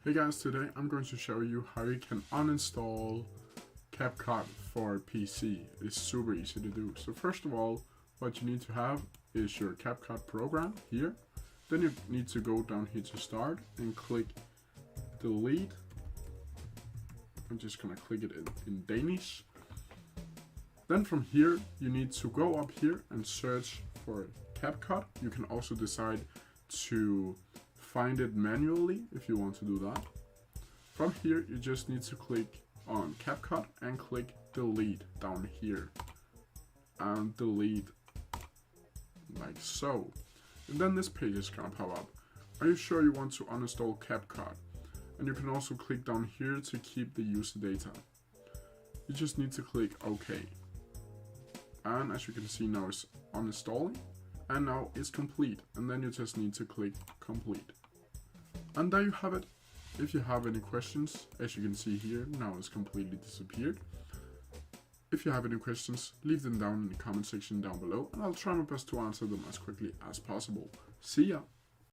Hey guys, today I'm going to show you how you can uninstall CapCut for PC. It's super easy to do. So first of all, what you need to have is your CapCut program here. Then you need to go down here to start and click delete. I'm just gonna click it in Danish. Then from here, you need to go up here and search for CapCut. You can also decide to find it manually if you want to do that. From here, you just need to click on CapCut and click delete down here. And delete like so. And then this page is gonna pop up. Are you sure you want to uninstall CapCut? And you can also click down here to keep the user data. You just need to click OK. And as you can see now it's uninstalling. And now it's complete. And then you just need to click complete. And there you have it. If you have any questions, as you can see here, now it's completely disappeared. If you have any questions, leave them down in the comment section down below and I'll try my best to answer them as quickly as possible. See ya!